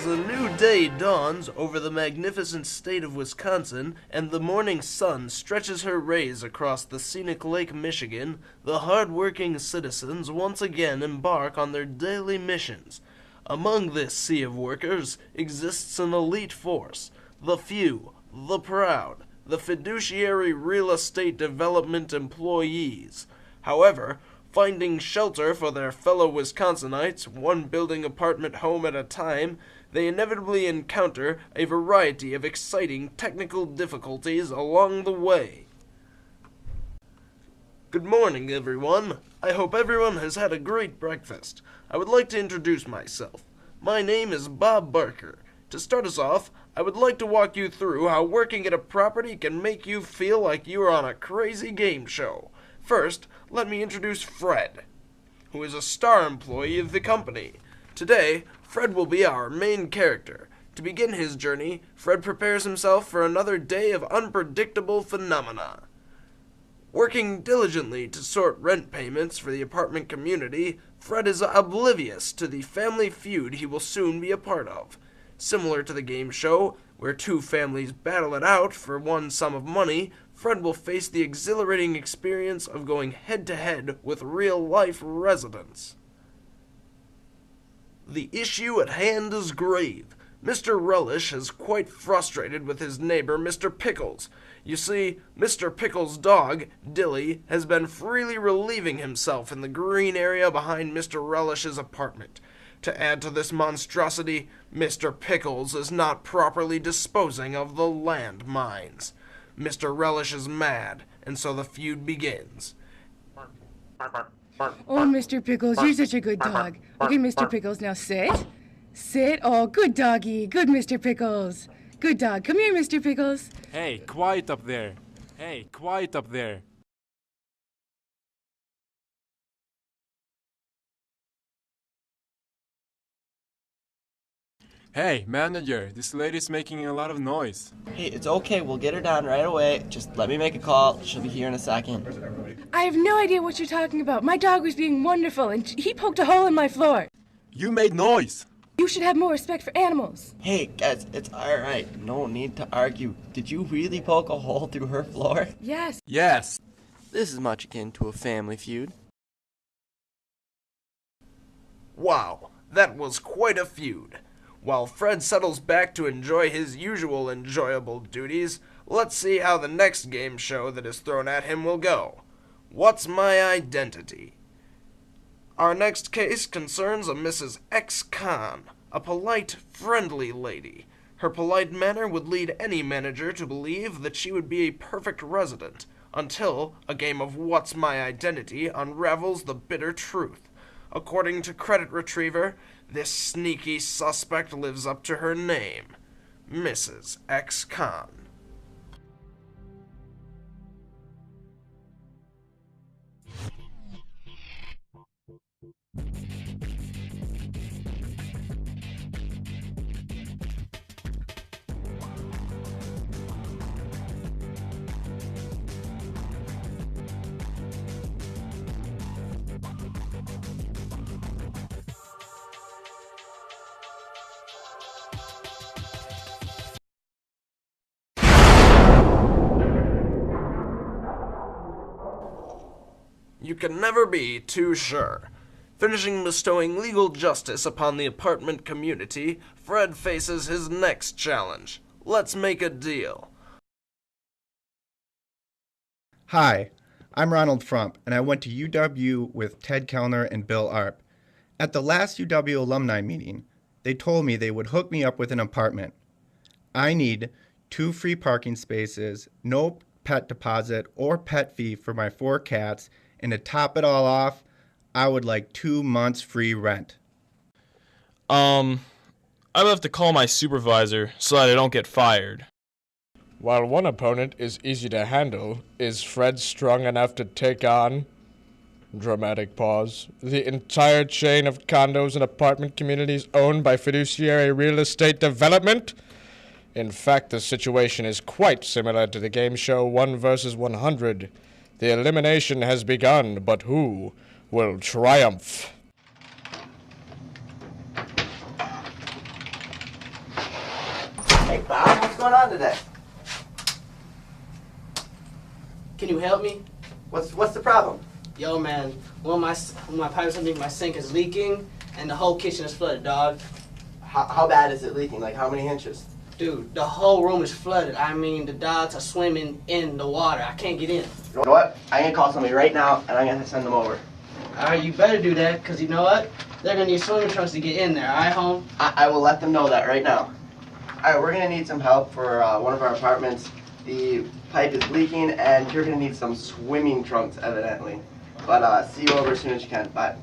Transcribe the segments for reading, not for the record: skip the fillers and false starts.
As a new day dawns over the magnificent state of Wisconsin and the morning sun stretches her rays across the scenic Lake Michigan, the hard-working citizens once again embark on their daily missions. Among this sea of workers exists an elite force, the few, the proud, the fiduciary real estate development employees. However, finding shelter for their fellow Wisconsinites, one building apartment home at a time, they inevitably encounter a variety of exciting technical difficulties along the way. Good morning, everyone. I hope everyone has had a great breakfast. I would like to introduce myself. My name is Bob Barker. To start us off, I would like to walk you through how working at a property can make you feel like you are on a crazy game show. First, let me introduce Fred, who is a star employee of the company. Today, Fred will be our main character. To begin his journey, Fred prepares himself for another day of unpredictable phenomena. Working diligently to sort rent payments for the apartment community, Fred is oblivious to the family feud he will soon be a part of. Similar to the game show, where two families battle it out for one sum of money, Fred will face the exhilarating experience of going head-to-head with real-life residents. The issue at hand is grave. Mr. Relish is quite frustrated with his neighbor, Mr. Pickles. You see, Mr. Pickles' dog, Dilly, has been freely relieving himself in the green area behind Mr. Relish's apartment. To add to this monstrosity, Mr. Pickles is not properly disposing of the landmines. Mr. Relish is mad, and so the feud begins. Oh, Mr. Pickles, you're such a good dog. Okay, Mr. Pickles, now sit. Sit. Oh, good doggy. Good, Mr. Pickles. Good dog. Come here, Mr. Pickles. Hey, quiet up there. Hey, quiet up there. Hey, manager, this lady's making a lot of noise. Hey, it's okay. We'll get her down right away. Just let me make a call. She'll be here in a second. I have no idea what you're talking about. My dog was being wonderful, and he poked a hole in my floor. You made noise. You should have more respect for animals. Hey, guys, it's alright. No need to argue. Did you really poke a hole through her floor? Yes. Yes. This is much akin to a family feud. Wow, that was quite a feud. While Fred settles back to enjoy his usual enjoyable duties, let's see how the next game show that is thrown at him will go. What's my identity? Our next case concerns a Mrs. X. Khan, a polite, friendly lady. Her polite manner would lead any manager to believe that she would be a perfect resident, until a game of What's My Identity unravels the bitter truth. According to Credit Retriever, this sneaky suspect lives up to her name, Mrs. X. Khan. You can never be too sure. Finishing bestowing legal justice upon the apartment community, Fred faces his next challenge. Let's make a deal. Hi, I'm Ronald Frump, and I went to UW with Ted Kellner and Bill Arp. At the last UW alumni meeting, they told me they would hook me up with an apartment. I need 2 free parking spaces, no pet deposit or pet fee for my 4 cats, and to top it all off, I would like 2 months free rent. I'd have to call my supervisor so that I don't get fired. While one opponent is easy to handle, is Fred strong enough to take on, dramatic pause, the entire chain of condos and apartment communities owned by fiduciary real estate development? In fact, the situation is quite similar to the game show 1 vs. 100. The elimination has begun, but who will triumph? Hey, Bob, what's going on today? Can you help me? What's the problem? Yo, man, one of my pipes underneath my sink is leaking, and the whole kitchen is flooded, dog. How bad is it leaking? Like, how many inches? Dude, the whole room is flooded. I mean, the dogs are swimming in the water. I can't get in. You know what? I'm gonna call somebody right now, and I'm gonna send them over. Alright, you better do that, because you know what? They're going to need swimming trunks to get in there, alright, home? I will let them know that right now. Alright, we're gonna need some help for one of our apartments. The pipe is leaking, and you're gonna need some swimming trunks, evidently. But see you over as soon as you can. Bye.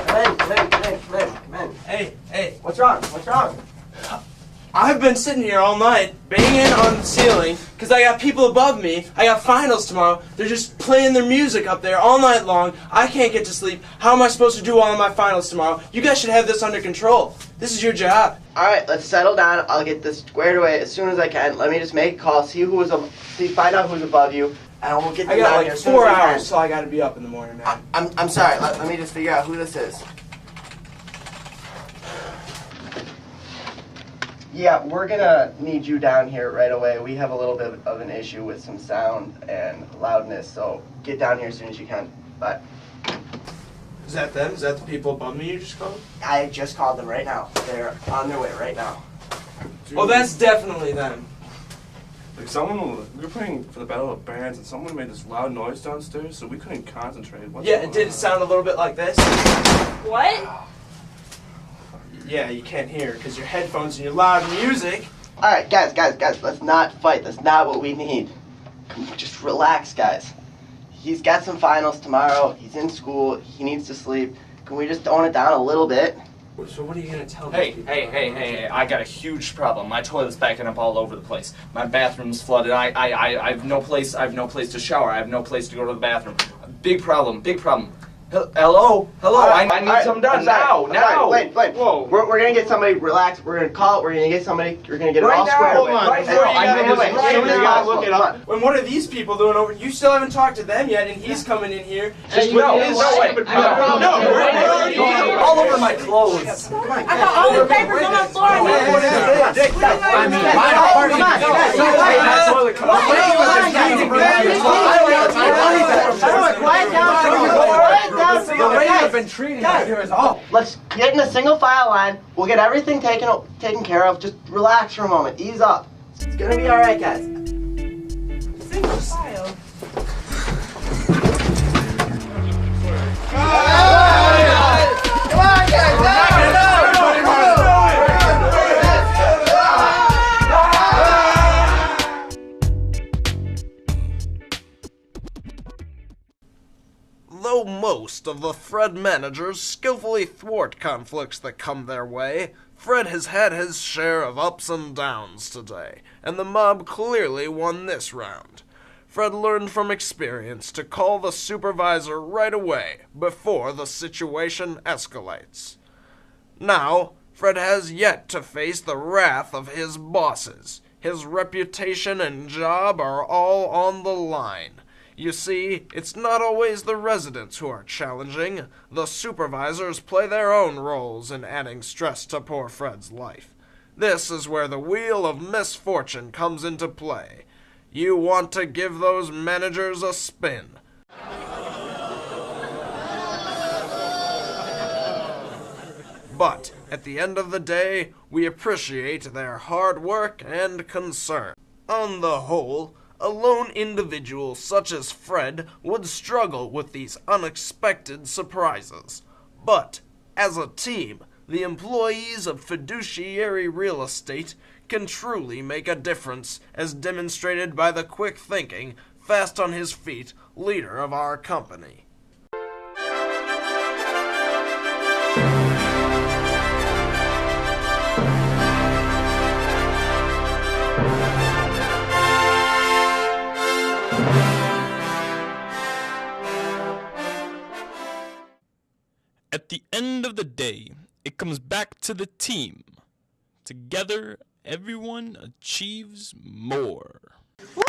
Come in. Hey, What's wrong? I've been sitting here all night, banging on the ceiling, because I got people above me. I got finals tomorrow. They're just playing their music up there all night long. I can't get to sleep. How am I supposed to do all of my finals tomorrow? You guys should have this under control. This is your job. Alright, let's settle down. I'll get this squared away as soon as I can. Let me just make a call, find out who's above you, and we'll get them I got down like here as soon as 4 we can. hours till I got to be up in the morning, man. I'm sorry. Let me just figure out who this is. Yeah, we're gonna need you down here right away. We have a little bit of an issue with some sound and loudness, so get down here as soon as you can. Bye. Is that them? Is that the people above me you just called? I just called them right now. They're on their way right now. Oh, that's definitely them. Like we were playing for the Battle of Bands, and someone made this loud noise downstairs, so we couldn't concentrate. Yeah, it did sound a little bit like this. What? Yeah, you can't hear because your headphones and your loud music. Alright, guys, let's not fight. That's not what we need. Just relax, guys. He's got some finals tomorrow. He's in school. He needs to sleep. Can we just tone it down a little bit? So what are you going to tell me? Hey, I got a huge problem. My toilet's backing up all over the place. My bathroom's flooded. I have no place to shower. I have no place to go to the bathroom. Big problem. Hello? I need some done now. Wait. Whoa. We're gonna get somebody relaxed. We're gonna call it. We're gonna get somebody. We're gonna get it all squared away. Look it up. And what are these people doing over? You still haven't talked to them yet, and he's coming in here. All over my clothes. I got all the papers on the floor. The way I've been treating you here is all. Let's get in a single file line. We'll get everything taken care of. Just relax for a moment. Ease up. It's gonna be all right, guys. Single file. Come on, guys. Though most of the Fred managers skillfully thwart conflicts that come their way, Fred has had his share of ups and downs today, and the mob clearly won this round. Fred learned from experience to call the supervisor right away before the situation escalates. Now, Fred has yet to face the wrath of his bosses. His reputation and job are all on the line. You see, it's not always the residents who are challenging. The supervisors play their own roles in adding stress to poor Fred's life. This is where the wheel of misfortune comes into play. You want to give those managers a spin. But at the end of the day, we appreciate their hard work and concern. On the whole, a lone individual such as Fred would struggle with these unexpected surprises. But, as a team, the employees of Fiduciary Real Estate can truly make a difference, as demonstrated by the quick-thinking, fast-on-his-feet leader of our company. At the end of the day, it comes back to the team. Together, everyone achieves more. Woo!